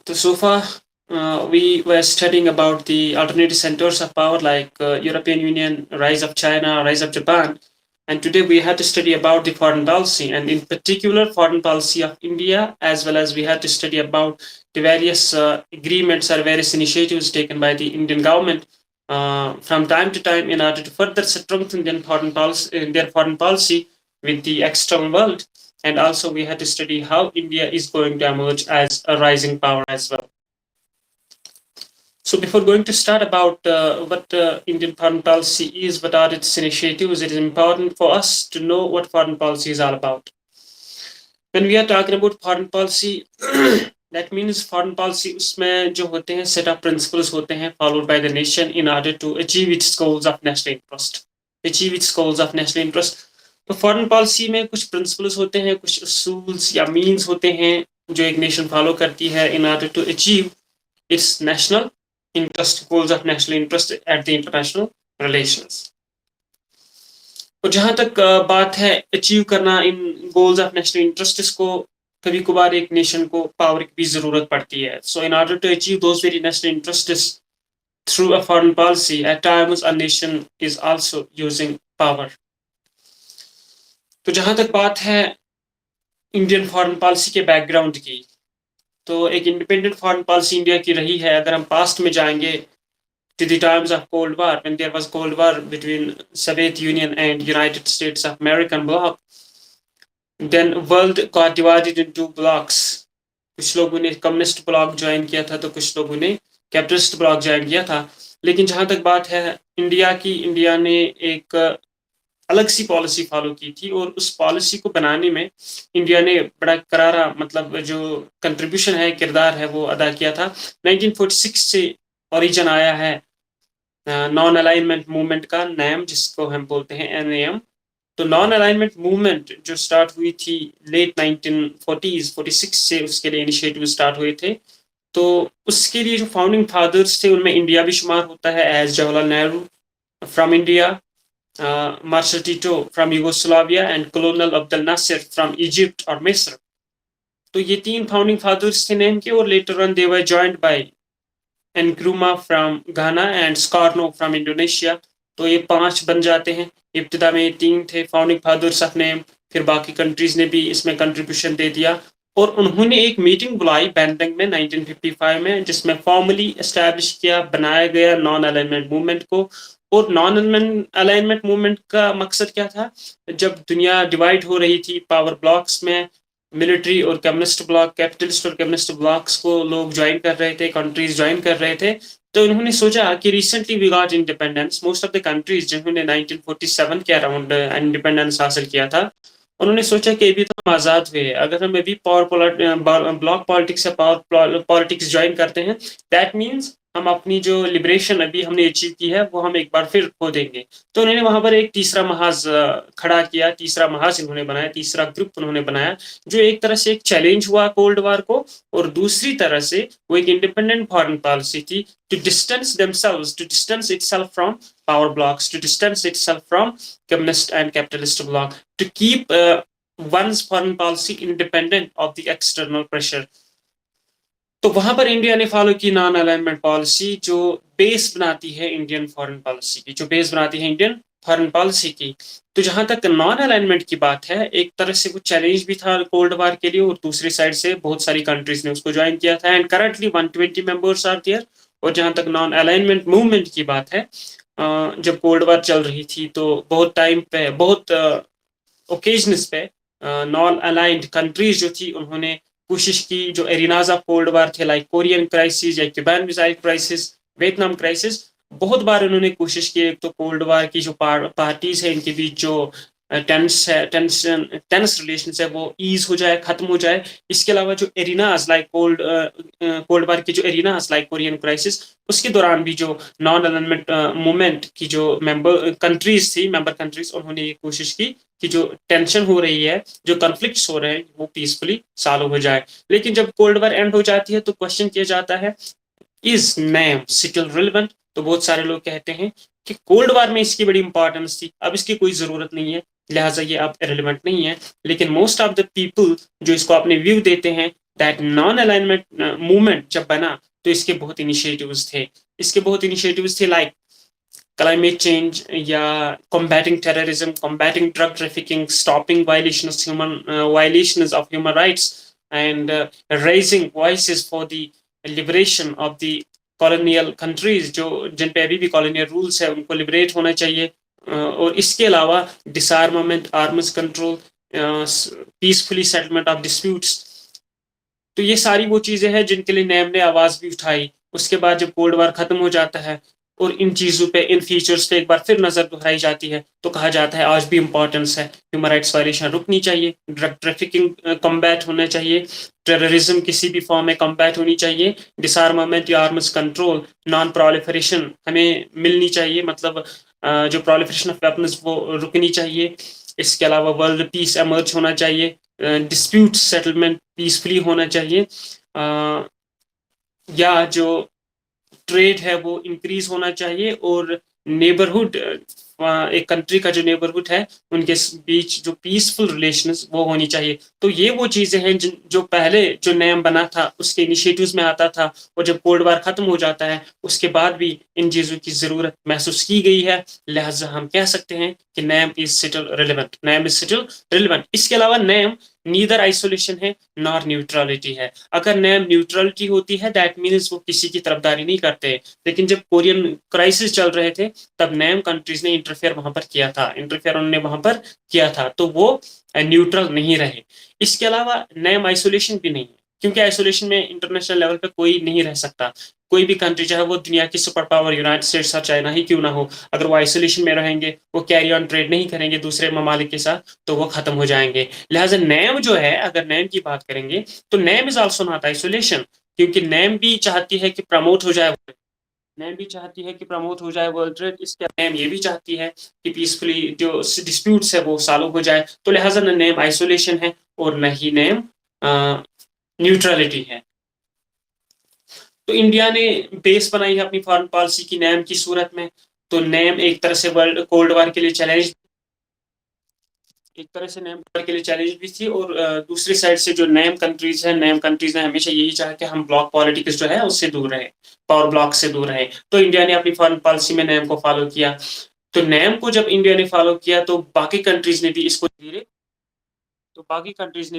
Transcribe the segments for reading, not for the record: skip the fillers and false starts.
So far, we were studying about the alternative centers of power like European Union, rise of China, rise of Japan. And today we had to study about the foreign policy, and in particular, foreign policy of India, as well as we had to study about the various agreements or various initiatives taken by the Indian government from time to time in order to further strengthen their foreign policy with the external world. And also, we had to study how India is going to emerge as a rising power as well. So, before going to start about what Indian foreign policy is, what are its initiatives, it is important for us to know what foreign policy is all about. When we are talking about foreign policy, that means foreign policy उसमें जो होते हैं set of principles होते हैं followed by the nation in order to achieve its goals of national interest. Achieve its goals of national interest. तो foreign policy में कुछ principles होते हैं, कुछ उसूल्स या मीन्स होते हैं जो एक नेशन फॉलो करती है in order to achieve its national interest, goals of national interest at the international relations. और जहां तक बात है अचीव करना इन गोल्स ऑफ नेशनल इंटरेस्ट, इसको कभी कभार एक नेशन को पावर की भी जरूरत पड़ती है। So in order to achieve those very national interests through a foreign policy, at times a nation is also using power. तो जहां तक बात है इंडियन फॉरेन पॉलिसी के बैकग्राउंड की, तो एक इंडिपेंडेंट फॉरेन पॉलिसी इंडिया की रही है। अगर हम पास्ट में जाएंगे to the times of Cold War, when there was Cold War between Soviet Union and United States of American bloc, then world got divided into blocks. कुछ लोगों ने कम्युनिस्ट ब्लॉक ज्वाइन किया था, तो कुछ लोगों ने कैपिटलिस्ट ब्लॉक ज्वाइन किया था। लेकिन जहां तक बात है इंडिया की, इंडिया ने एक अलग सी पॉलिसी फॉलो की थी, और उस पॉलिसी को बनाने में इंडिया ने बड़ा करारा मतलब जो कंट्रीब्यूशन है, किरदार है, वो अदा किया था। 1946 से ओरिजिन आया है नॉन अलाइनमेंट मूवमेंट का, नैम जिसको हम बोलते हैं NAM। तो नॉन अलाइनमेंट मूवमेंट जो स्टार्ट हुई थी लेट 1940s 46 से, उसके लिए इनिशिएटिव स्टार्ट हुए थे। तो उसके लिए जो फाउंडिंग फादर्स थे उनमें इंडिया भी शुमार होता है, as Jawaharlal Nehru from India, marshal Tito from Yugoslavia and colonel Abdul Nasser from Egypt और मिस्र। तो ये तीन फाउंडिंग फादर्स थे नेम के, और later on they were joined by Nkrumah from Ghana and Sukarno from Indonesia. तो ये 5 बन जाते हैं। इब्तिदा में 3 थे फाउंडिंग फादर्स ऑफ नेम, फिर बाकी कंट्रीज ने भी इसमें कंट्रीब्यूशन दे दिया, और उन्होंने एक मीटिंग बुलाई बैंडंग में 1955 में, जिसमें फॉर्मली एस्टैब्लिश किया, बनाया गया नॉन अलाइनमेंट मूवमेंट को। और नॉन अलाइनमेंट मूवमेंट का मकसद क्या था? जब दुनिया डिवाइड हो रही थी पावर ब्लॉक्स में, मिलिट्री और कम्युनिस्ट ब्लॉक, कैपिटलिस्ट और कम्युनिस्ट ब्लॉक्स को लोग ज्वाइन कर रहे थे, कंट्रीज ज्वाइन कर रहे थे, तो उन्होंने सोचा कि recently we got independence. Most of the countries जिन्होंने 1947 के अराउंड इंडिपेंडेंस हासिल किया था, उन्होंने सोचा कि अभी तो हम आज़ाद हुए, अगर हम अभी ब्लॉक पॉलिटिक्स या पावर पॉलिटिक्स ज्वाइन करते हैं, दैट मीन्स हम अपनी जो लिबरेशन अभी हमने अचीव की है वो हम एक बार फिर खो देंगे। तो उन्होंने वहां पर एक तीसरा महाज खड़ा किया, तीसरा महाज इन्होंने बनाया, तीसरा ग्रुप उन्होंने बनाया, जो एक तरह से एक चैलेंज हुआ कोल्ड वार को, और दूसरी तरह से वो एक इंडिपेंडेंट फॉरेन पॉलिसी थी to distance themselves, to distance itself from power blocks, to distance itself from communist and capitalist bloc, to keep one's foreign policy independent of the external pressure. तो वहां पर इंडिया ने follow की non alignment policy, जो base बनाती है Indian foreign policy की, जो बेस बनाती है इंडियन फॉरेन पॉलिसी की। तो जहां तक नॉन अलाइनमेंट की बात है, एक तरह से वो चैलेंज भी था कोल्ड वार के लिए, और दूसरी साइड से बहुत सारी कंट्रीज ने उसको ज्वाइन किया था, and currently 120 members are there. और जहां तक नॉन अलाइनमेंट मूवमेंट की बात है, जब कोल्ड वार चल रही थी तो बहुत टाइम पे, बहुत ओकेजन्स पे नॉन अलाइंड कंट्रीज जो थी, उन्होंने कोशिश की, जो एरिनाज ऑफ कोल्ड वार थे लाइक कोरियन क्राइसिस या Cuban missile crisis, Vietnam crisis, बहुत बार उन्होंने कोशिश की एक तो कोल्ड वार की जो पार्टीज है इनके बीच जो टेंस रिलेशन है वो ईज हो जाए, खत्म हो जाए। इसके अलावा जो एरिनाज लाइक कोल्ड वार की जो एरिनाज लाइक कोरियन क्राइसिस, उसके दौरान भी जो नॉन अलाइनमेंट मूवमेंट की जो मेंबर कंट्रीज थी, मेंबर कंट्रीज, उन्होंने ये कोशिश की कि जो टेंशन हो रही है, जो कॉन्फ्लिक्ट्स हो रहे हैं, वो पीसफुली सॉल्व हो जाए। लेकिन जब कोल्ड वार एंड हो जाती है तो क्वेश्चन किया जाता है, इज नेम स्टिल रिलेवेंट? तो बहुत सारे लोग कहते हैं कि कोल्ड वार में इसकी बड़ी इंपॉर्टेंस थी, अब इसकी कोई जरूरत नहीं है, लिहाजा ये अब रिलेवेंट नहीं है। लेकिन मोस्ट ऑफ द पीपल जो इसको अपने व्यू देते हैं, दैट नॉन अलाइनमेंट मूवमेंट जब बना तो इसके बहुत इनिशिएटिव्स थे लाइक climate change या combating terrorism, combating drug trafficking, stopping violations of human rights, and raising voices for the liberation of the colonial countries जो जिन पे अभी भी colonial rules है उनको liberate होना चाहिए। और इसके अलावा disarmament, arms control, peacefully settlement of disputes। तो ये सारी वो चीजें हैं जिनके लिए नैम ने आवाज भी उठाई। उसके बाद जब कोल्ड वार खत्म हो जाता है और इन चीजों पे, इन फीचर्स पे एक बार फिर नजर दोहराई जाती है तो कहा जाता है आज भी इंपॉर्टेंस है, ह्यूमन राइट्स वायलेशन रुकनी चाहिए, ड्रग ट्रैफिकिंग कम्बैट होना चाहिए, टेररिज्म किसी भी फॉर्म में कम्बैट होनी चाहिए, डिसआर्मामेंट या आर्म्स कंट्रोल, नॉन प्रोलिफरेशन हमें मिलनी चाहिए, मतलब जो प्रोलिफरेशन ऑफ वेपन्स वो रुकनी चाहिए। इसके अलावा वर्ल्ड पीस एमर्ज होना चाहिए, डिस्प्यूट सेटलमेंट पीसफुली होना चाहिए, या जो ट्रेड है वो इंक्रीज होना चाहिए, और नेबरहुड, एक कंट्री का जो नेबरहुड है उनके बीच जो पीसफुल रिलेशंस वो होनी चाहिए। तो ये वो चीजें हैं जो पहले जो नैम बना था उसके इनिशिएटिव्स में आता था, और जब कोल्ड वार खत्म हो जाता है उसके बाद भी इन चीजों की जरूरत महसूस की गई है, लिहाजा हम कह सकते हैं कि नैम इज स्टिल रिलेवेंट। इसके अलावा नैम नीदर आइसोलेशन है नॉर न्यूट्रलिटी है। अगर नैम न्यूट्रलिटी होती है दैट मीन्स वो किसी की तरफदारी नहीं करते, लेकिन जब कोरियन क्राइसिस चल रहे थे तब नैम कंट्रीज ने इंटरफेयर वहां पर किया था, तो वो न्यूट्रल नहीं रहे। इसके अलावा नैम आइसोलेशन भी नहीं है, क्योंकि आइसोलेशन में इंटरनेशनल लेवल पे कोई नहीं रह सकता। कोई भी कंट्री चाहे वो दुनिया की सुपर पावर यूनाइटेड स्टेट्स और चाइना ही क्यों ना हो, अगर वो आइसोलेशन में रहेंगे, वो कैरी ऑन ट्रेड नहीं करेंगे दूसरे ममालिक के साथ, तो वो खत्म हो जाएंगे। लिहाजा नैम जो है, अगर नैम की बात करेंगे तो NAM is also not isolation, क्योंकि नैम भी चाहती है कि प्रमोट हो जाए वर्ल्ड ट्रेड। इसके नैम ये भी चाहती है कि पीसफुली जो डिस्प्यूट्स है वो सॉल्व हो जाए। तो लिहाजा न नैम आइसोलेशन है और न ही नैम न्यूट्रलिटी है। तो इंडिया ने बेस बनाई है अपनी फॉरेन पॉलिसी की नैम की सूरत में। तो नैम एक तरह से वर्ल्ड कोल्ड वार के लिए चैलेंज भी थी, और दूसरी साइड से जो नैम कंट्रीज ने हमेशा यही चाहा कि हम ब्लॉक पॉलिटिक्स जो है उससे दूर रहे, पावर ब्लॉक से दूर रहे। तो इंडिया ने अपनी फॉरेन पॉलिसी में नैम को फॉलो किया। तो नैम को जब इंडिया ने फॉलो किया तो बाकी कंट्रीज ने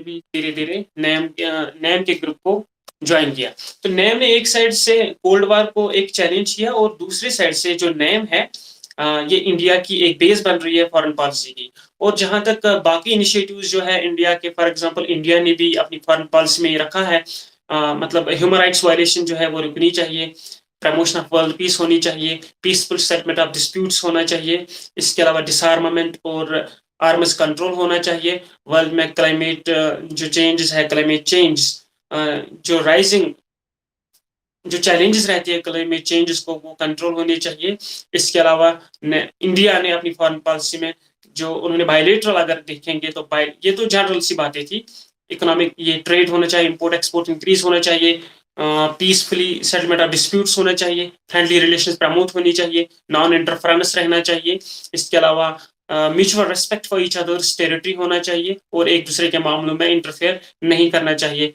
भी धीरे धीरे नैम के ग्रुप को ज्वाइन किया। तो नैम ने एक साइड से कोल्ड वार को एक चैलेंज किया, और दूसरी साइड से जो नैम है ये इंडिया की एक बेस बन रही है फॉरेन पॉलिसी की। और जहां तक बाकी इनिशिएटिव्स जो है इंडिया के, फॉर एग्जांपल इंडिया ने भी अपनी फॉरेन पॉलिसी में ये रखा है, मतलब ह्यूमन राइट्स वायलेशन जो है वो रुकनी चाहिए, प्रमोशन ऑफ वर्ल्ड पीस होनी चाहिए, पीसफुल सेटलमेंट ऑफ डिस्प्यूट्स होना चाहिए, इसके अलावा डिसआर्मामेंट और आर्म्स कंट्रोल होना चाहिए। वर्ल्ड में क्लाइमेट चेंज जो राइजिंग जो चैलेंजेस रहती है क्लाइमेट चेंज को, वो कंट्रोल होनी चाहिए। इसके अलावा इंडिया ने अपनी फॉरेन पॉलिसी में जो उन्होंने बायलेटरल अगर देखेंगे तो ये तो जनरल सी बातें थी, इकोनॉमिक ये ट्रेड होना चाहिए, इंपोर्ट एक्सपोर्ट इंक्रीज होना चाहिए, पीसफुली सेटलमेंट ऑफ डिस्प्यूट्स होना चाहिए, फ्रेंडली रिलेशंस प्रमोट होनी चाहिए, नॉन इंटरफेरेंस रहना चाहिए। इसके अलावा mutual respect for each others territory होना चाहिए, और एक दूसरे के मामलों में इंटरफेयर नहीं करना चाहिए,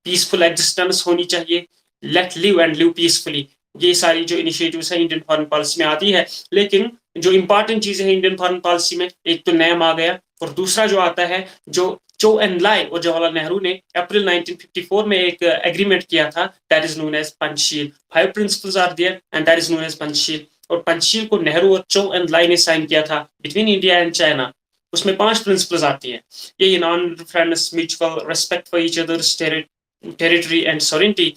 पीसफुल एग्जिस्टेंस होनी चाहिए, let live and live peacefully. ये सारी जो इनिशिएटिव्स है इंडियन फॉरेन पॉलिसी में आती है। लेकिन जो इंपॉर्टेंट चीजें हैं इंडियन फॉरेन पॉलिसी में, एक तो नैम आ गया, और दूसरा जो आता है जो चो एन लाई और जवाहरलाल नेहरू ने अप्रैल 1954 में एक एग्रीमेंट किया था, that is known as Panchsheel. 5 principles are there and that is known as Panchsheel. और पंचशील को नेहरू और चो एन लाई ने साइन किया था बिटवीन इंडिया एंड चाइना। उसमें 5 प्रिंसिपल्स आती है, ये non interference, mutual respect for each others territory and sovereignty,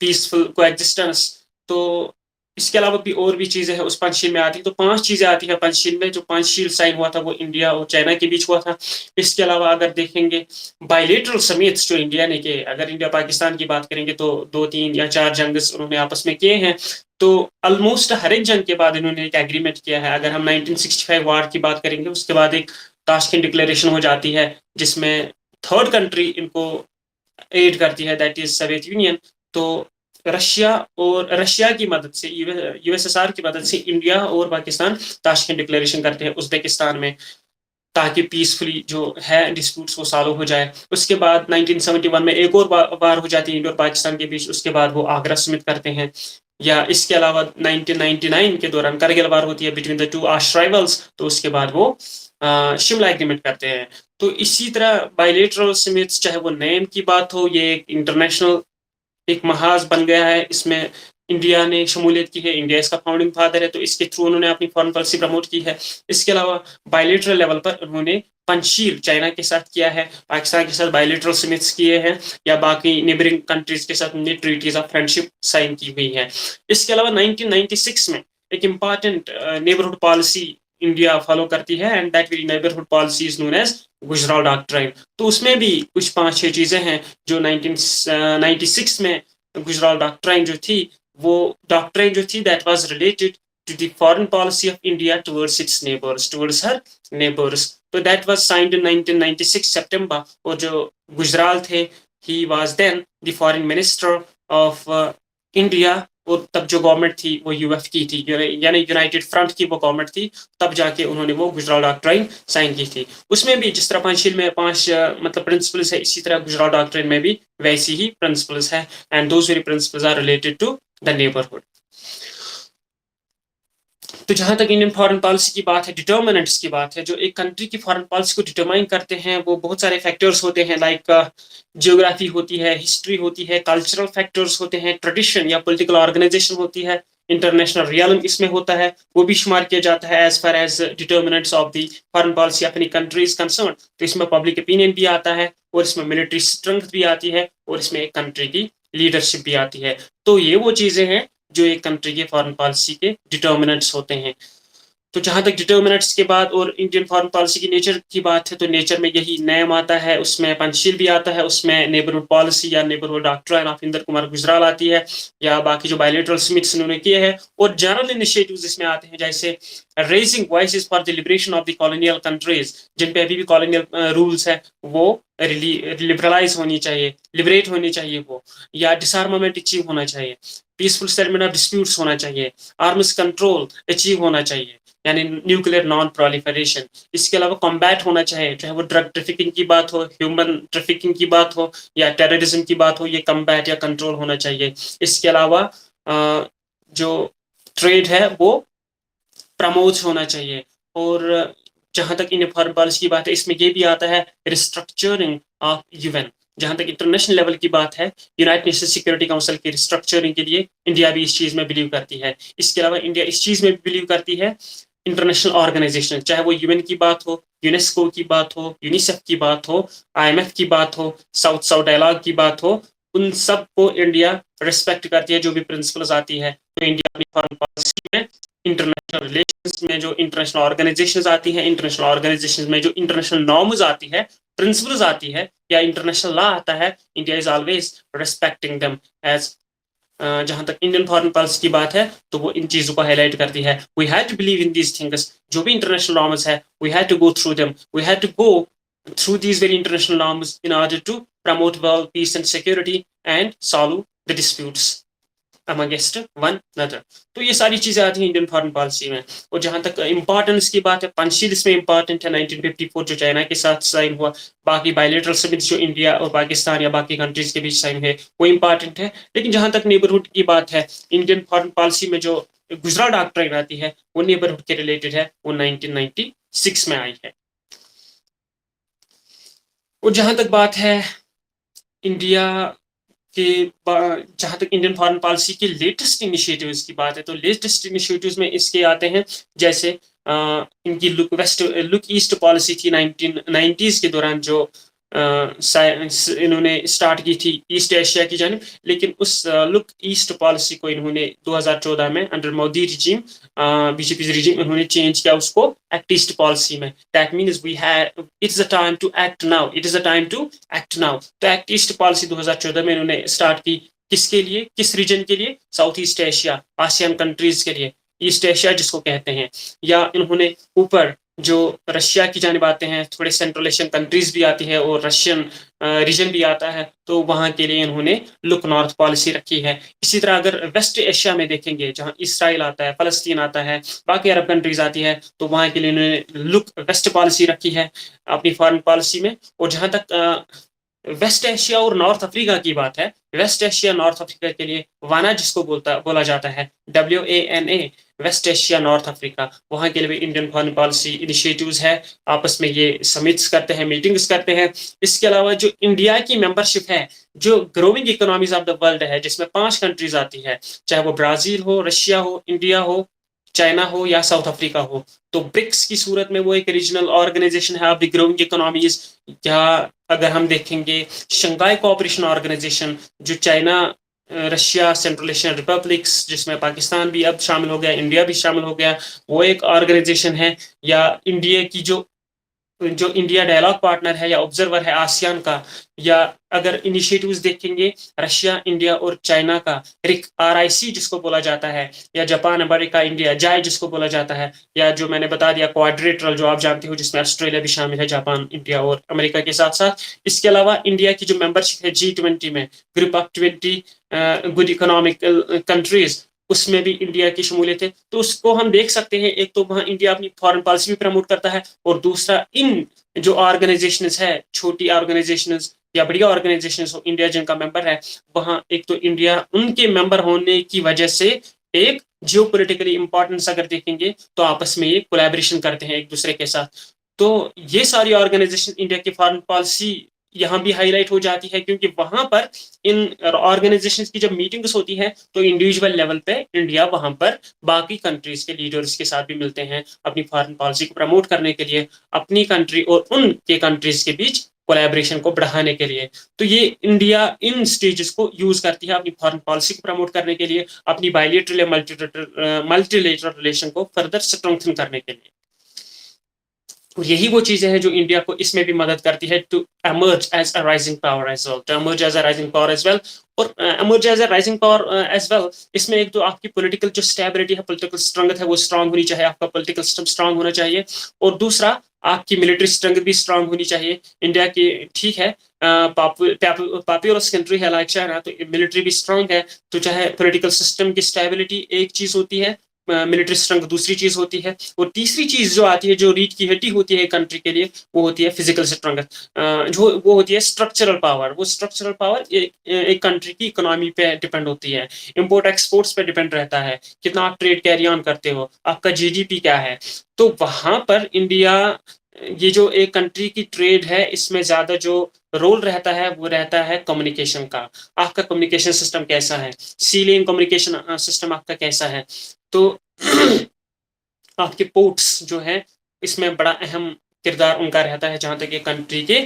peaceful coexistence. तो इसके अलावा भी और भी चीजें हैं उस पंचशील में आती है। तो 5 चीजें आती है पंचशील में। जो पंचशील साइन हुआ था वो इंडिया और चाइना के बीच हुआ था। इसके अलावा अगर देखेंगे बायलेटरल समिट्स जो इंडिया ने किए, अगर इंडिया पाकिस्तान की बात करेंगे तो 2, 3 या 4 जंग उन्होंने आपस में किए हैं। तो ऑलमोस्ट हर एक जंग के बाद इन्होंने एक एग्रीमेंट किया है। अगर हम 1965 वार की बात करेंगे, उसके बाद एक ताशकंद डिक्लेरेशन हो जाती है जिसमें थर्ड कंट्री इनको एड करती है, दैट इज सोवियत यूनियन। तो रशिया की मदद से, यूएसएसआर की मदद से इंडिया और पाकिस्तान ताशकंद डिक्लेरेशन करते हैं उज्बेकिस्तान में। ताकि पीसफुली जो है डिस्प्यूट्स वो सॉल्व हो जाए। उसके बाद 1971 में एक और वार हो जाती है इंडिया और पाकिस्तान के बीच, उसके बाद वो आगरा समिट करते हैं। या इसके अलावा 1999 के दौरान कारगिल वार होती है between the two arch rivals, तो उसके बाद वो शिमला एग्रीमेंट करते हैं। तो इसी तरह बायलेटरल समिट्स, चाहे वो नेम की बात हो, ये एक इंटरनेशनल एक महाज बन गया है, इसमें इंडिया ने शमूलियत की है, इंडिया इसका फाउंडिंग फादर है, तो इसके थ्रू उन्होंने अपनी फॉरेन पॉलिसी प्रमोट की है। इसके अलावा बायलेटरल लेवल पर उन्होंने पंचशील चाइना के साथ किया है, पाकिस्तान के साथ बायलेटरल समिट्स किए हैं, या बाकी नेबरिंग कंट्रीज के साथ उन्होंने ट्रीटीज ऑफ फ्रेंडशिप साइन की हुई है। इसके अलावा 1996 में एक important neighbourhood policy India follow करती है, and that very neighbourhood policy is known as Gujral doctrine. तो उसमें भी कुछ 5-6 चीजें हैं जो 1996 में गुजराल डॉक्ट्राइन जो थी, वो डॉक्ट्राइन जो थी that was related to the foreign policy of India towards its neighbors, towards her neighbors. So that was signed in 1996 September. और जो गुजराल थे, he was then the foreign minister of India, और तब जो गवर्नमेंट थी वो यूएफ की थी, यानी यूनाइटेड फ्रंट की वो गवर्नमेंट थी, तब जाके उन्होंने वो गुजराल डॉक्ट्राइन साइन की थी। उसमें भी जिस तरह पंचशील में 5 मतलब प्रिंसिपल्स है, इसी तरह गुजराल डॉक्ट्राइन में भी वैसी ही प्रिंसिपल्स है, and those very principles are related to the neighbourhood. तो जहां तक इंडियन फॉरेन पॉलिसी की बात है, डिटर्मिनेंट्स की बात है, जो एक कंट्री की फॉरेन पॉलिसी को डिटरमाइन करते हैं वो बहुत सारे फैक्टर्स होते हैं, लाइक जियोग्राफी होती है, हिस्ट्री होती है, कल्चरल फैक्टर्स होते हैं, ट्रेडिशन या पॉलिटिकल ऑर्गेनाइजेशन होती है, इंटरनेशनल रियलम इसमें होता है, वो भी शुमार किया जाता है as far as determinants of the foreign policy अपनी कंट्री इज कंसर्न। तो इसमें पब्लिक ओपिनियन भी आता है, और इसमें मिलिट्री स्ट्रेंथ भी आती है, और इसमें एक कंट्री की लीडरशिप भी आती है। तो ये वो चीजें हैं जो एक कंट्री के फॉरेन पॉलिसी के डिटर्मिनेंट्स होते हैं। तो जहां तक डिटर्मिनेंट्स के बाद और इंडियन फॉरेन पॉलिसी की नेचर की बात है, तो नेचर में यही नेम आता है, उसमें पंचशील भी आता है, उसमें नेबरहुड पॉलिसी या neighbourhood doctrine of Inder Kumar Gujral आती है, या बाकी जो बायलेटरल समिट्स उन्होंने किए हैं, और जनरल इनिशिएटिव्स इसमें आते हैं, जैसे raising voices for the liberation of the colonial countries, जिन पे अभी भी कॉलोनियल रूल्स है वो लिबरलाइज होनी चाहिए, लिबरेट होनी चाहिए वो, या डिसआर्मामेंट अचीव होना चाहिए, पीसफुल सेटलमेंट ऑफ डिस्प्यूट्स होना चाहिए, आर्म्स कंट्रोल अचीव होना चाहिए, यानी न्यूक्लियर नॉन प्रोलिफरेशन। इसके अलावा कॉम्बैट होना चाहिए, चाहे वो ड्रग ट्रैफिकिंग की बात हो, ह्यूमन ट्रैफिकिंग की बात हो, या टेररिज्म की बात हो, ये कॉम्बैट या कंट्रोल होना चाहिए। इसके अलावा जो ट्रेड है वो प्रमोट होना चाहिए। और जहां तक इंडियन फॉरेन पॉलिसी की बात है, इसमें ये भी आता है रिस्ट्रक्चरिंग ऑफ यूएन। जहां तक इंटरनेशनल लेवल की बात है, यूनाइटेड नेशन सिक्योरिटी काउंसिल की रिस्ट्रक्चरिंग के लिए इंडिया भी इस चीज में बिलीव करती है। इसके अलावा इंडिया इस चीज में भी बिलीव करती है, इंटरनेशनल ऑर्गेनाइजेशन, चाहे वो यूएन की बात हो, यूनेस्को की बात हो, यूनिसेफ की बात हो, आईएमएफ की बात हो, साउथ साउथ डायलॉग की बात हो, उन सब को इंडिया रिस्पेक्ट करती है, जो भी प्रिंसिपल्स आती है। तो इंडिया अपनी फॉरेन पॉलिसी में इंटरनेशनल रिलेशंस में जो इंटरनेशनल ऑर्गेनाइजेशंस आती हैं, इंटरनेशनल ऑर्गेनाइजेशंस में जो इंटरनेशनल नॉर्म्स आती है, प्रिंसिपल्स आती है, या इंटरनेशनल लॉ आता है, India is always respecting them as. जहां तक इंडियन फॉरेन पॉलिसी की बात है, तो वो इन चीजों को हाईलाइट करती है। We have to believe in these things, जो भी इंटरनेशनल नॉर्म्स है, we have to go through them, we have to go through these very international norms in order to promote world peace and security and solve the disputes amongst one another. तो ये सारी चीजें आती हैं Indian foreign policy में। और जहां तक इंपॉर्टेंस की बात है, पंचशील इसमें इंपॉर्टेंट है, 1954 जो चाइना के साथ साइन हुआ। बाकी बायलेटरल समिट्स जो इंडिया और पाकिस्तान या बाकी कंट्रीज के बीच साइन है वो इंपॉर्टेंट है। लेकिन जहां तक नेबरहुड की बात है, इंडियन फॉरेन पॉलिसी में जो गुजराल डॉक्ट्राइन आती है वो नेबरहुड के रिलेटेड है, वो 1996 में आई है। और जहां तक बात है इंडिया के, जहां तक इंडियन फॉरेन पॉलिसी की लेटेस्ट इनिशिएटिव्स की बात है, तो लेटेस्ट इनिशिएटिव्स में इसके आते हैं, जैसे इनकी लुक ईस्ट पॉलिसी थी 1990s के दौरान, जो इन्होंने स्टार्ट की थी ईस्ट एशिया की जानिब। लेकिन उस लुक ईस्ट पॉलिसी को इन्होंने 2014 में under Modi regime, BJP regime, इन्होंने चेंज किया उसको एक्ट ईस्ट पॉलिसी में। That means we have, it's a time to act now, it is a time to act now. तो एक्ट ईस्ट पॉलिसी 2014 में इन्होंने स्टार्ट की, किसके लिए, किस रीजन के लिए, south east Asia, ASEAN countries के लिए, ईस्ट एशिया जिसको कहते हैं। या इन्होंने ऊपर जो रशिया की जानिब आते हैं, थोड़े सेंट्रल एशियन कंट्रीज भी आती है और रशियन रीजन भी आता है, तो वहाँ के लिए इन्होंने लुक नॉर्थ पॉलिसी रखी है। इसी तरह अगर वेस्ट एशिया में देखेंगे, जहाँ इसराइल आता है, फलस्तीन आता है, बाकी अरब कंट्रीज आती है, तो वहाँ के लिए इन्होंने लुक वेस्ट पॉलिसी रखी है अपनी फॉरेन पॉलिसी में। और जहाँ तक वेस्ट एशिया और नॉर्थ अफ्रीका की बात है, वेस्ट एशिया नॉर्थ अफ्रीका के लिए वाना जिसको बोला जाता है, WANA, West Asia North Africa, वहाँ के लिए भी इंडियन फॉरेन पॉलिसी इनिशिएटिव्स है, आपस में ये समिट्स करते हैं, मीटिंग्स करते हैं। इसके अलावा जो इंडिया की मेंबरशिप है, जो growing economies of the world है, जिसमें 5 कंट्रीज आती है, चाहे वो ब्राजील हो, रशिया हो, इंडिया हो, चाइना हो या साउथ अफ्रीका हो, तो ब्रिक्स की सूरत में वो एक रीजनल ऑर्गेनाइजेशन है ऑफ द ग्रोइंग इकोनॉमीज। या अगर हम देखेंगे शंघाई कोऑपरेशन ऑर्गेनाइजेशन, जो China, Russia, central Asian republics, जिसमें पाकिस्तान भी अब शामिल हो गया, इंडिया भी शामिल हो गया, वो एक ऑर्गेनाइजेशन है। या इंडिया की जो इंडिया डायलॉग पार्टनर है या ऑब्जर्वर है आसियान का, या अगर इनिशिएटिव्स देखेंगे रशिया, इंडिया और चाइना का, RIC जिसको बोला जाता है, या जापान, अमेरिका, इंडिया, जाय जिसको बोला जाता है, या जो मैंने बता दिया क्वाड्रिलेटरल जो आप जानते हो, जिसमें ऑस्ट्रेलिया भी शामिल है, जापान, इंडिया और अमेरिका के साथ साथ। इसके अलावा इंडिया की जो मेंबरशिप है G20 में, group of 20 good economical countries, उसमें भी इंडिया की शमूलियत है। तो उसको हम देख सकते हैं, एक तो वहाँ इंडिया अपनी फॉरेन पॉलिसी भी प्रमोट करता है, और दूसरा इन जो ऑर्गेनाइजेशन है, छोटी ऑर्गेनाइजेशन या बड़ी ऑर्गेनाइजेशन हो, इंडिया जिनका मेंबर है, वहाँ एक तो इंडिया उनके मेंबर होने की वजह से एक जियो पोलिटिकली इंपॉर्टेंस अगर देखेंगे, तो आपस में ये कोलैबोरेशन करते हैं एक दूसरे के साथ। तो ये सारी ऑर्गेनाइजेशन इंडिया की फॉरेन पॉलिसी यहाँ भी हाईलाइट हो जाती है, क्योंकि वहां पर इन ऑर्गेनाइजेशंस की जब मीटिंग्स होती है, तो इंडिविजुअल लेवल पे इंडिया वहां पर बाकी कंट्रीज के लीडर्स के साथ भी मिलते हैं, अपनी फॉरेन पॉलिसी को प्रमोट करने के लिए, अपनी कंट्री और उनके कंट्रीज के बीच कोलैबोरेशन को बढ़ाने के लिए। तो ये इंडिया इन स्टेजेस को यूज करती है अपनी फॉरेन पॉलिसी को प्रमोट करने के लिए, अपनी बायलेटरल या मल्टीलेटरल रिलेशन को फर्दर स्ट्रेंथन करने के लिए। और यही वो चीजें हैं जो इंडिया को इसमें भी मदद करती है to emerge as a rising power as well, to emerge as a rising power as well। और emerge as a rising power as well, इसमें एक तो आपकी पॉलिटिकल जो स्टेबिलिटी है, पॉलिटिकल स्ट्रेंथ है, वो स्ट्रांग होनी चाहिए, आपका पॉलिटिकल सिस्टम स्ट्रांग होना चाहिए, और दूसरा आपकी मिलिट्री स्ट्रेंथ भी स्ट्रांग होनी चाहिए। इंडिया की ठीक है पॉपुलस कंट्री है लाइक चाइना, तो मिलिट्री भी स्ट्रांग है, तो चाहे पॉलिटिकल सिस्टम की स्टेबिलिटी एक चीज होती है, मिलिट्री स्ट्रेंथ दूसरी चीज होती है, और तीसरी चीज जो आती है, जो रीढ़ की हड्डी होती है कंट्री के लिए, वो होती है फिजिकल स्ट्रेंथ, जो वो होती है स्ट्रक्चरल पावर। वो स्ट्रक्चरल पावर एक कंट्री की इकोनॉमी पे डिपेंड होती है, इंपोर्ट एक्सपोर्ट्स पे डिपेंड रहता है, कितना आप ट्रेड कैरी ऑन करते हो, आपका GDP क्या है। तो वहां पर इंडिया, ये जो एक कंट्री की ट्रेड है, इसमें ज्यादा जो रोल रहता है वो रहता है कम्युनिकेशन का। आपका कम्युनिकेशन सिस्टम कैसा है, सी लेन कम्युनिकेशन सिस्टम आपका कैसा है। तो आपके पोर्ट्स जो है, इसमें बड़ा अहम किरदार उनका रहता है, जहां तक ये कंट्री के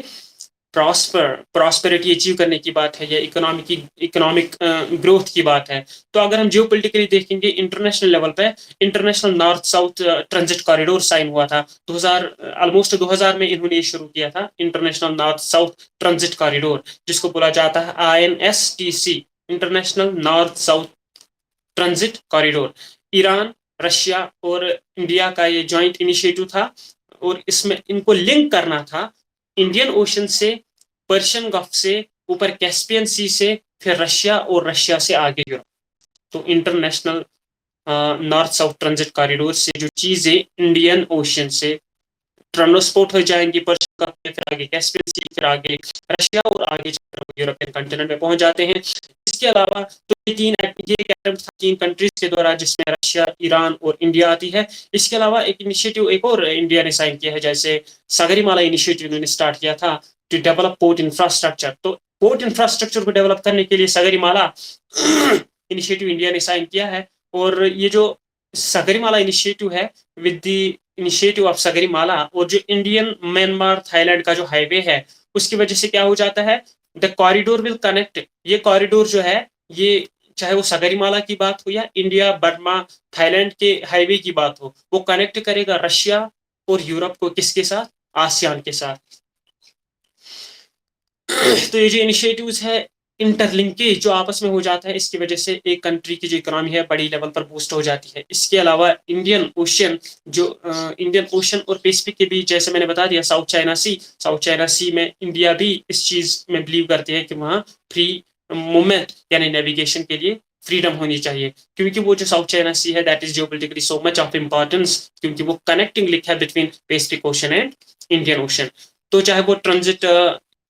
प्रॉस्पेरिटी अचीव करने की बात है, या इकोनॉमिक ग्रोथ की बात है। तो अगर हम जियोपॉलिटिकली देखेंगे इंटरनेशनल लेवल पे, International North South Transit Corridor sign हुआ था 2000 में इन्होंने शुरू किया था, International North South Transit Corridor, जिसको बोला जाता है INSTC, International North South Transit Corridor. Iran, Russia और इंडिया का ये जॉइंट इनिशिएटिव था, और इसमें इनको लिंक करना था इंडियन ओशन से, पर्शियन गल्फ से, ऊपर कैस्पियन सी से, फिर रशिया, और रशिया से आगे यूरोप। तो international North South Transit corridor से जो चीजें इंडियन ओशन से ट्रांसपोर्ट हो जाएंगी पर्शियन गल्फ में, फिर आगे कैस्पियन सी, फिर आगे रशिया, और आगे यूरोपियन कंटिनेंट में पहुंच जाते हैं। इसके अलावा तो ये 3 कंट्रीज के द्वारा, जिसमें रशिया, ईरान और इंडिया आती है। इसके अलावा एक इनिशिएटिव एक और इंडिया ने साइन किया है, जैसे सागरीमाला इनिशिएटिव इन्होंने स्टार्ट किया था टू डेवलप पोर्ट इंफ्रास्ट्रक्चर। तो पोर्ट इंफ्रास्ट्रक्चर को डेवलप करने के लिए सागरीमाला इनिशिएटिव इंडिया ने साइन किया है। और ये जो सागरीमाला इनिशिएटिव है, विद द इनिशिएटिव ऑफ सागरीमाला, और जो इंडियन म्यांमार थाईलैंड का जो हाईवे है, उसकी वजह से क्या हो जाता है, द कॉरिडोर विल कनेक्ट। ये कॉरिडोर जो है, ये चाहे वो सागरीमाला की बात हो या इंडिया बर्मा थाईलैंड के हाईवे की बात हो, वो कनेक्ट करेगा रशिया और यूरोप को किसके साथ, आसियान के साथ। तो ये जो इनिशिएटिव्स है, इंटरलिंकेज जो आपस में हो जाता है, इसकी वजह से एक कंट्री की जो इकोनॉमी है बड़ी लेवल पर बूस्ट हो जाती है। इसके अलावा इंडियन ओशन और पैसिफिक के बीच, जैसे मैंने बता दिया, साउथ चाइना सी में इंडिया भी इस चीज में बिलीव करती है कि वहाँ फ्री मूवमेंट यानी नेविगेशन के लिए फ्रीडम होनी चाहिए, क्योंकि वो जो साउथ चाइना सी है that is geopolitically so much of importance, क्योंकि वो कनेक्टिंग लिंक है between Pacific ocean and Indian ocean. तो चाहे वो transit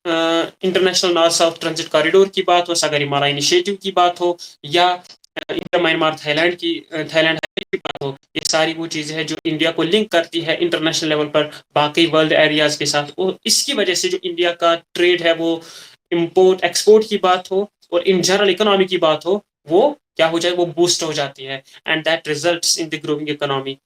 international North South Transit corridor की बात हो, सागरमाला इनिशिएटिव की बात हो, या इंटर म्यांमार थाईलैंड की बात हो, ये सारी वो चीजें हैं जो इंडिया को लिंक करती है इंटरनेशनल लेवल पर बाकी वर्ल्ड एरियाज के साथ। और इसकी वजह से जो इंडिया का ट्रेड है, वो इम्पोर्ट एक्सपोर्ट की बात हो और इन जनरल इकोनॉमी की बात हो, वो क्या हो जाए, वो बूस्ट हो जाती है, and that results in the growing economy.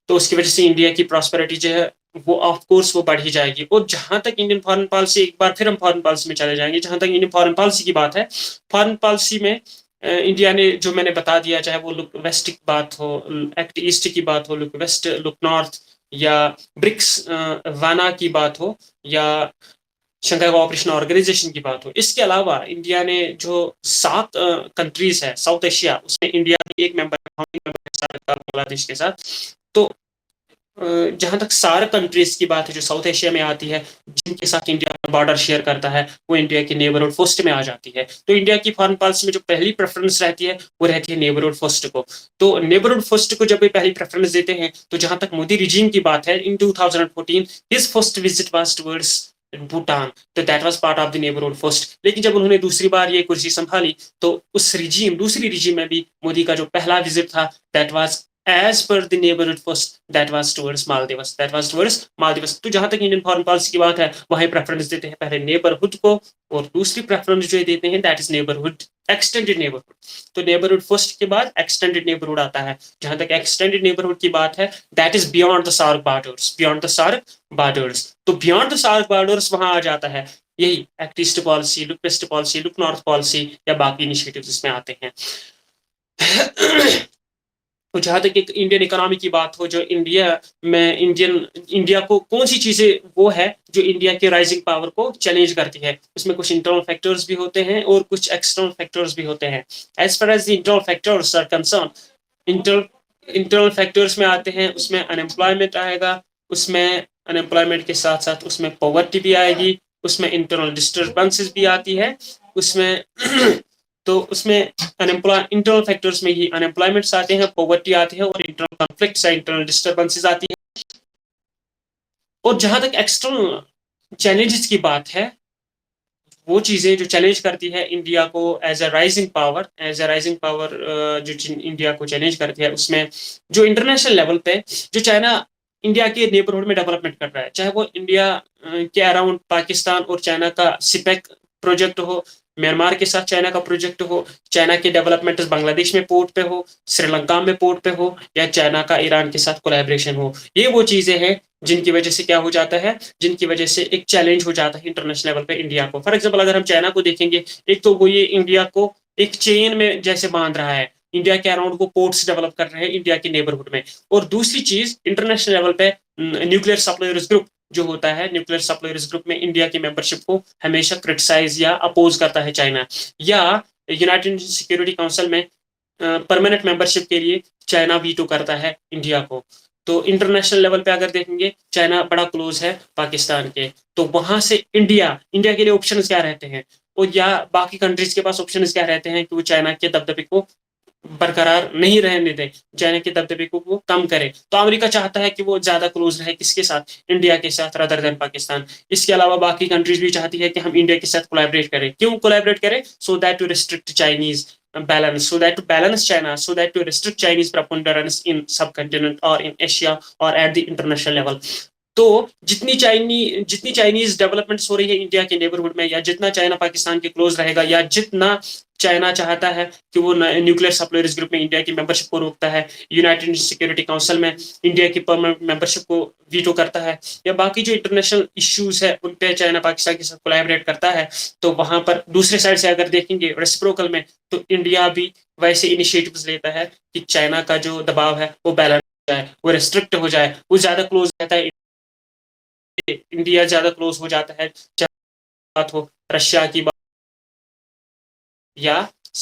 तो उसकी वजह से इंडिया की प्रॉस्पेरिटी जो है वो ऑफ कोर्स वो बढ़ ही जाएगी। और जहां तक इंडियन फॉरेन पॉलिसी, एक बार फिर हम फॉरेन पॉलिसी में चले जाएंगे, जहां तक इंडियन फॉरेन पॉलिसी की बात है, फॉरेन पॉलिसी में इंडिया ने, जो मैंने बता दिया, चाहे वो लुक वेस्ट की बात हो, एक्ट ईस्ट की बात हो, लुक वेस्ट लुक नॉर्थ, या ब्रिक्स वाना की बात हो, या शंघाई कोऑपरेशन ऑर्गेनाइजेशन की बात हो। इसके अलावा इंडिया ने जो 7 कंट्रीज है साउथ एशिया, उसमें इंडिया भी एक मेंबर है बांग्लादेश के साथ। तो जहां तक सारे कंट्रीज की बात है जो साउथ एशिया में आती है, जिनके साथ इंडिया बॉर्डर शेयर करता है, वो इंडिया की नेबरहुड फर्स्ट में आ जाती है। तो इंडिया की फॉरेन पॉलिसी में जो पहली प्रेफरेंस रहती है वो रहती है नेबरहुड फर्स्ट को। तो नेबरहुड फर्स्ट को जब भी पहली प्रेफरेंस देते हैं, तो जहां तक मोदी रिजीम की बात है, in 2014 his first visit was towards Bhutan, तो that was part of the neighbourhood first. लेकिन जब उन्होंने दूसरी बार ये कुर्सी संभाली, तो उस दूसरी रिजीम में भी मोदी का जो पहला विजिट था, that was as per the neighborhood first, that was towards Maldives। तो जहां तक इंडियन फॉरेन पॉलिसी की बात है, वहीं प्रेफरेंस देते हैं पहले नेबरहुड को, और दूसरी प्रेफरेंस जो देते हैं that is neighbourhood, extended neighbourhood. तो नेबरहुड फर्स्ट के बाद एक्सटेंडेड नेबरहुड आता है। जहां तक एक्सटेंडेड नेबरहुड की बात है, that is beyond the SAARC borders. तो बियॉन्ड द सार्क बॉर्डर्स वहां आ जाता है यही act east policy, look west policy, look north policy, या बाकी इनिशिएटिव्स इसमें आते हैं। तो जहां तक एक इंडियन इकोनॉमी की बात हो, जो इंडिया को कौन सी चीजें वो है जो इंडिया के राइजिंग पावर को चैलेंज करती है, उसमें कुछ इंटरनल फैक्टर्स भी होते हैं और कुछ एक्सटर्नल फैक्टर्स भी होते हैं। As far as the internal factors are concern, internal factors में आते हैं, उसमें अनएम्प्लॉयमेंट आएगा, उसमें अनएम्प्लॉयमेंट के साथ साथ उसमें पॉवर्टी भी आएगी, उसमें इंटरनल डिस्टर्बेंसेस भी आती है, उसमें तो उसमें इंटरनल फैक्टर्स में ही अनएम्प्लॉयमेंट्स आते हैं, पॉवर्टी आती है, और इंटरनल कॉन्फ्लिक्ट्स, इंटरनल डिस्टर्बेंसेस आती है। और जहां तक एक्सटर्नल चैलेंजेस की बात है, वो चीजें जो चैलेंज करती है इंडिया को एज अ राइजिंग पावर, जो इंडिया को चैलेंज करती है, उसमें जो इंटरनेशनल लेवल पे जो चाइना इंडिया के नेबरहुड में डेवलपमेंट कर रहा है, चाहे वो इंडिया के अराउंड पाकिस्तान और चाइना का सिपेक प्रोजेक्ट हो, म्यांमार के साथ चाइना का प्रोजेक्ट हो, चाइना के डेवलपमेंट बांग्लादेश में पोर्ट पे हो, श्रीलंका में पोर्ट पे हो, या चाइना का ईरान के साथ कोलैबोरेशन हो, ये वो चीजें हैं जिनकी वजह से क्या हो जाता है, जिनकी वजह से एक चैलेंज हो जाता है इंटरनेशनल लेवल पे इंडिया को। फॉर एग्जाम्पल अगर हम चाइना को देखेंगे, एक तो वो ये इंडिया को एक चेन में जैसे बांध रहा है, इंडिया के अराउंड को पोर्ट्स डेवलप कर रहे हैं इंडिया के नेबरहुड में। और दूसरी चीज, इंटरनेशनल लेवल पे न्यूक्लियर सप्लायर्स ग्रुप जो होता है, न्यूक्लियर सप्लायर्स ग्रुप में इंडिया की मेंबरशिप को हमेशा क्रिटिसाइज या अपोज करता है चाइना, या यूनाइटेड सिक्योरिटी काउंसिल में परमानेंट मेंबरशिप के लिए चाइना वीटो करता है इंडिया को। तो इंटरनेशनल लेवल पे अगर देखेंगे, चाइना बड़ा क्लोज है पाकिस्तान के, तो वहां से इंडिया के लिए ऑप्शन क्या रहते हैं, और या बाकी कंट्रीज के पास ऑप्शन क्या रहते हैं कि वो चाइना के दबदबे को बरकरार नहीं रहने दें, चाइना के दबदबे को वो कम करे। तो अमेरिका चाहता है कि वो ज्यादा क्लोज रहे किसके साथ, इंडिया के साथ, रादर देन पाकिस्तान। इसके अलावा बाकी कंट्रीज भी चाहती है कि हम इंडिया के साथ कोलैबोरेट करें। क्यों कोलैबोरेट करें? So that to restrict Chinese balance, so that to balance China, so that to restrict Chinese preponderance in subcontinent or in Asia or at the international level। तो जितनी चाइनीज डेवलपमेंट्स हो रही है India के neighbourhood में, या जितना China Pakistan के क्लोज रहेगा, या जितना चाइना चाहता है कि वो न्यूक्लियर सप्लायर्स ग्रुप में इंडिया की मेंबरशिप को रोकता है, यूनाइटेड सिक्योरिटी काउंसिल में इंडिया की परमानेंट मेंबरशिप को वीटो करता है, या बाकी जो इंटरनेशनल इश्यूज है उन पे चाइना पाकिस्तान के साथ कोलैबोरेट करता है, तो वहां पर दूसरे साइड से अगर देखेंगे रेसिप्रोकल में, तो इंडिया भी वैसे इनिशिएटिव्स लेता है कि चाइना का जो दबाव है वो बैलेंस हो जाए, वो रिस्ट्रिक्ट हो जाए, वो ज्यादा क्लोज रहता है, इंडिया ज्यादा क्लोज हो जाता है। बात हो रशिया की या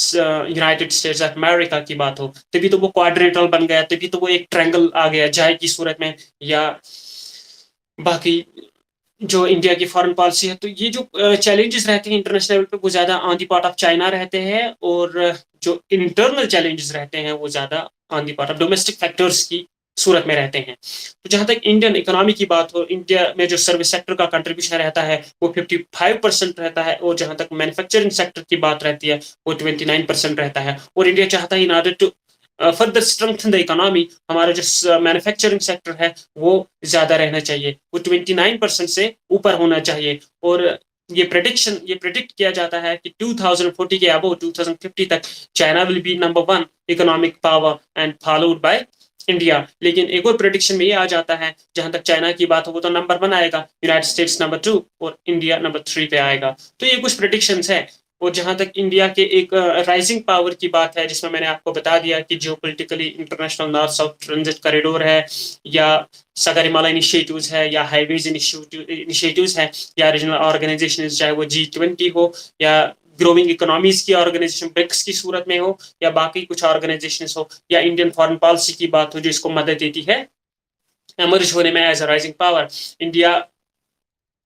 यूनाइटेड स्टेट्स ऑफ अमेरिका की बात हो, तभी तो वो क्वाड्रिलेटरल बन गया, तभी तो वो एक ट्रायंगल आ गया जाए की सूरत में, या बाकी जो इंडिया की फॉरेन पॉलिसी है। तो ये जो चैलेंजेस रहते हैं इंटरनेशनल लेवल पे, वो ज़्यादा on the part of China रहते हैं, और जो इंटरनल चैलेंजेस रहते हैं वो ज़्यादा on the part of domestic factors की सूरत में रहते हैं। तो जहाँ तक इंडियन इकोनॉमी की बात हो, इंडिया में जो सर्विस सेक्टर का कंट्रीब्यूशन रहता है वो 55% रहता है, और जहाँ तक मैन्युफैक्चरिंग सेक्टर की बात रहती है वो 29% रहता है। और इंडिया चाहता है in order to further strengthen the economy, हमारा जो मैन्युफैक्चरिंग सेक्टर है वो ज़्यादा रहना चाहिए, वो 29% से ऊपर होना चाहिए। और ये प्रेडिक्ट किया जाता है कि 2040 के अबव 2050 तक China will be number 1 economic power and followed by India. लेकिन एक और प्रेडिक्शन में ये आ जाता है, जहां तक चाइना की बात हो वो तो नंबर 1 आएगा, यूनाइटेड स्टेट्स नंबर 2 और इंडिया नंबर 3 पे आएगा। तो ये कुछ प्रेडिक्शंस है। और जहां तक इंडिया के एक राइजिंग पावर की बात है, जिसमें मैंने आपको बता दिया कि geopolitically international North South Transit corridor है, या सागरमाला इनिशिएटिव्स है, या हाईवेज इनिशिएटिव्स है, या रीजनल ऑर्गेनाइजेशन चाहे वो G20 हो, या ग्रोइंग इकोनॉमीज की ऑर्गेनाइजेशन ब्रिक्स की सूरत में हो, या बाकी कुछ ऑर्गेनाइजेशन हो, या इंडियन फॉरेन पॉलिसी की बात हो जो इसको मदद देती है एमर्ज होने में as a rising power. India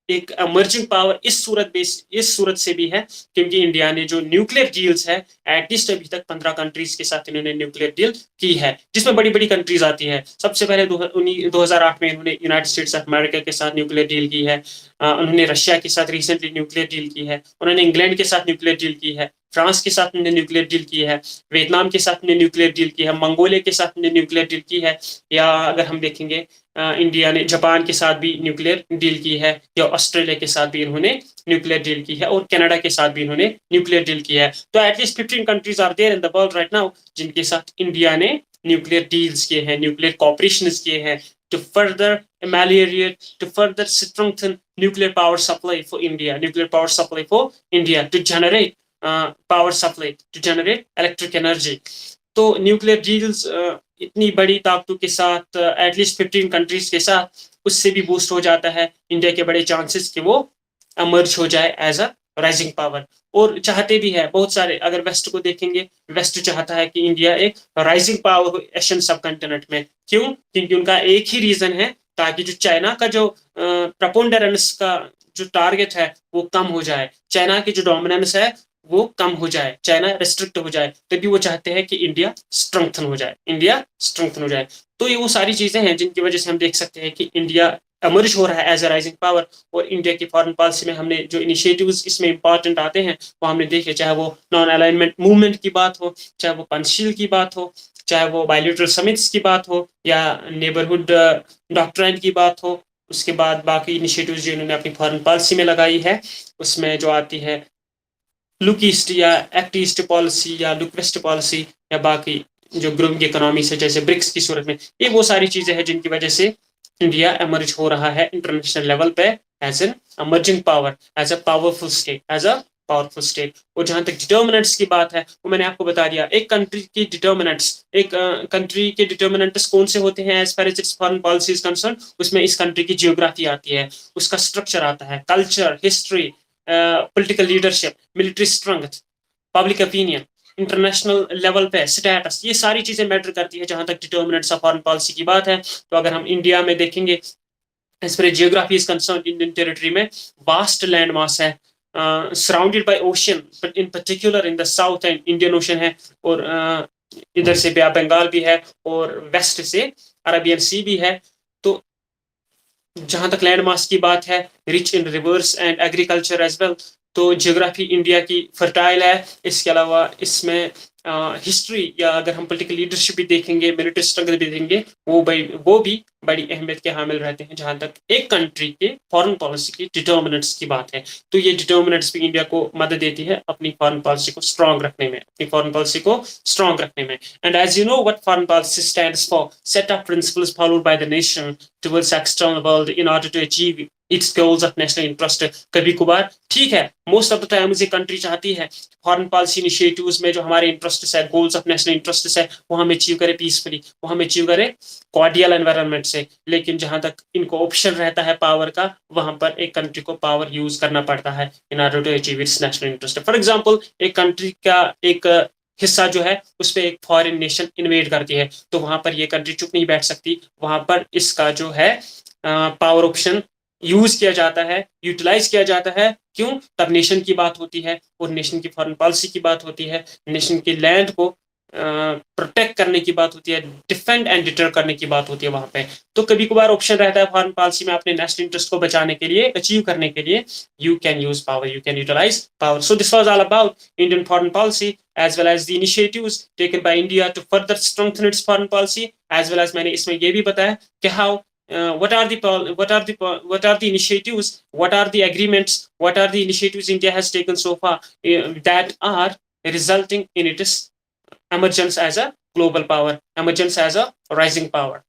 एक इमर्जिंग पावर इस सूरत से भी है, क्योंकि इंडिया ने जो न्यूक्लियर डील्स है, एटलीस्ट अभी तक 15 कंट्रीज के साथ इन्होंने न्यूक्लियर डील की है, जिसमें बड़ी बड़ी कंट्रीज आती है। सबसे पहले 2008 में इन्होंने यूनाइटेड स्टेट्स ऑफ अमेरिका के साथ न्यूक्लियर डील की है, उन्होंने रशिया के साथ रिसेंटली न्यूक्लियर डील की है, उन्होंने इंग्लैंड के साथ न्यूक्लियर डील की है, फ्रांस के साथ उन्होंने न्यूक्लियर डील की है, वियतनाम के साथ उन्होंने न्यूक्लियर डील की है, मंगोलिया के साथ उन्होंने न्यूक्लियर डील की है, या अगर हम देखेंगे इंडिया ने जापान के साथ भी न्यूक्लियर डील की है, या ऑस्ट्रेलिया के साथ भी इन्होंने न्यूक्लियर डील की है, और कनाडा के साथ भी इन्होंने न्यूक्लियर डील की है। तो at least 15 countries are there in the world right now जिनके साथ इंडिया ने न्यूक्लियर डील्स किए हैं, न्यूक्लियर कॉपरेशन किए हैं, to further ameliorate, to further strengthen nuclear power supply for India, nuclear power supply for India to generate power supply, to generate electric energy. तो nuclear deals इतनी बड़ी ताकतों के साथ, एटलीस्ट 15 कंट्रीज के साथ, उससे भी बूस्ट हो जाता है इंडिया के बड़े चांसेस कि वो एमर्ज हो जाए एज अ राइजिंग पावर। और चाहते भी है बहुत सारे, अगर वेस्ट को देखेंगे, वेस्ट चाहता है कि इंडिया एक राइजिंग पावर हो एशियन सब कॉन्टिनेंट में। क्यों? क्योंकि उनका एक ही रीजन है, ताकि जो चाइना का जो प्रपोंडेरेंस का जो टारगेट है वो कम हो जाए, चाइना की जो डोमिनेंस है वो कम हो जाए, चाइना रिस्ट्रिक्ट हो जाए, तभी वो चाहते हैं कि इंडिया स्ट्रेंथन हो जाए, इंडिया स्ट्रेंथन हो जाए। तो ये वो सारी चीजें हैं जिनकी वजह से हम देख सकते हैं कि इंडिया एमर्ज हो रहा है एज अ राइजिंग पावर। और इंडिया की फॉरेन पॉलिसी में हमने जो इनिशिएटिव्स इसमें इंपॉर्टेंट आते हैं वो हमने देखे, चाहे वो नॉन अलाइनमेंट मूवमेंट की बात हो, चाहे वो पंचशील की बात हो, चाहे वो बायलैटरल समिट्स की बात हो, या नेबरहुड डॉक्ट्राइन की बात हो। उसके बाद बाकी इनिशिएटिव्स जो इन्होंने अपनी फॉरेन पॉलिसी में लगाई है, उसमें जो आती है लुक ईस्ट या एक्ट ईस्ट पॉलिसी, या लुक वेस्ट पॉलिसी, या बाकी जो ग्रोइंग इकोनॉमी से जैसे ब्रिक्स की सूरत में, ये वो सारी चीजें हैं जिनकी वजह से इंडिया एमर्ज हो रहा है इंटरनेशनल लेवल पे as an emerging power, as a powerful state, as a powerful state. और जहां तक डिटर्मिनेंट्स की बात है वो मैंने आपको बता दिया। एक कंट्री की डिटर्मिनेंट्स, एक कंट्री के डिटर्मिनेंट्स कौन से होते हैं as far as its foreign policy is concern, उसमें इस कंट्री की जियोग्राफी आती है, उसका स्ट्रक्चर आता है, culture, history, political leadership, military strength, public opinion, international level पे स्टेटस, ये सारी चीजें मैटर करती है जहां तक डिटर्मिनेंट्स ऑफ फॉरेन पॉलिसी की बात है। तो अगर हम इंडिया में देखेंगे, as per geography is concern, Indian territory में वास्ट लैंड मास है, surrounded by ocean, but in particular in the south and Indian Ocean है, और इधर से बंगाल भी है, और वेस्ट से अरबियन सी भी है। तो जहां तक लैंड मास की बात है, rich in rivers and agriculture as well, तो जियोग्राफी इंडिया की फर्टाइल है। इसके अलावा इसमें हिस्ट्री, या अगर हम पॉलिटिकल लीडरशिप भी देखेंगे, मिलिट्री स्ट्रगल भी देखेंगे, वो भी बड़ी अहमियत के हामिल रहते हैं जहां तक एक कंट्री के फॉरेन पॉलिसी की डिटर्मिनेंट्स की बात है। तो ये डिटर्मिनेंट्स भी इंडिया को मदद देती है अपनी फॉरेन पॉलिसी को स्ट्रॉन्ग रखने में, अपनी फॉरेन पॉलिसी को स्ट्रॉन्ग रखने में। And as you know what foreign policy stands for, set of principles followed by the nation towards external world in order to achieve its goals of national interest. कभी कभार ठीक है, most of the time ये country चाहती है foreign policy initiatives में जो हमारे इंटरेस्ट है, गोल्स ऑफ नेशनल इंटरेस्ट है, वो हम अचीव करें पीसफुली, वो हम अचीव करें कॉर्डियल एनवायरनमेंट से। लेकिन जहां तक इनको ऑप्शन रहता है पावर का, वहां पर एक कंट्री को पावर यूज करना पड़ता है in order to achieve its national interest. For example, एक कंट्री का एक हिस्सा जो है उस पर एक फॉरेन नेशन इन्वेड करती है, तो वहां पर ये कंट्री चुप नहीं बैठ सकती, वहां पर इसका जो है पावर ऑप्शन यूज किया जाता है, यूटिलाइज किया जाता है। क्यों? तब नेशन की बात होती है और नेशन की फॉरेन पॉलिसी की बात होती है, नेशन के लैंड को प्रोटेक्ट करने की बात होती है, डिफेंड एंड डिटर करने की बात होती है वहां पे। तो कभी कभार ऑप्शन रहता है फॉरेन पॉलिसी में अपने नेशनल इंटरेस्ट को बचाने के लिए, अचीव करने के लिए, you can use power, you can utilize power. So this was all about Indian foreign policy as well as the initiatives taken by India to further strengthen its foreign policy, as well as मैंने इसमें ये भी बताया कि how what are the initiatives, what are the agreements, what are the initiatives India has taken so far that are resulting in its emergence as a global power, emergence as a rising power.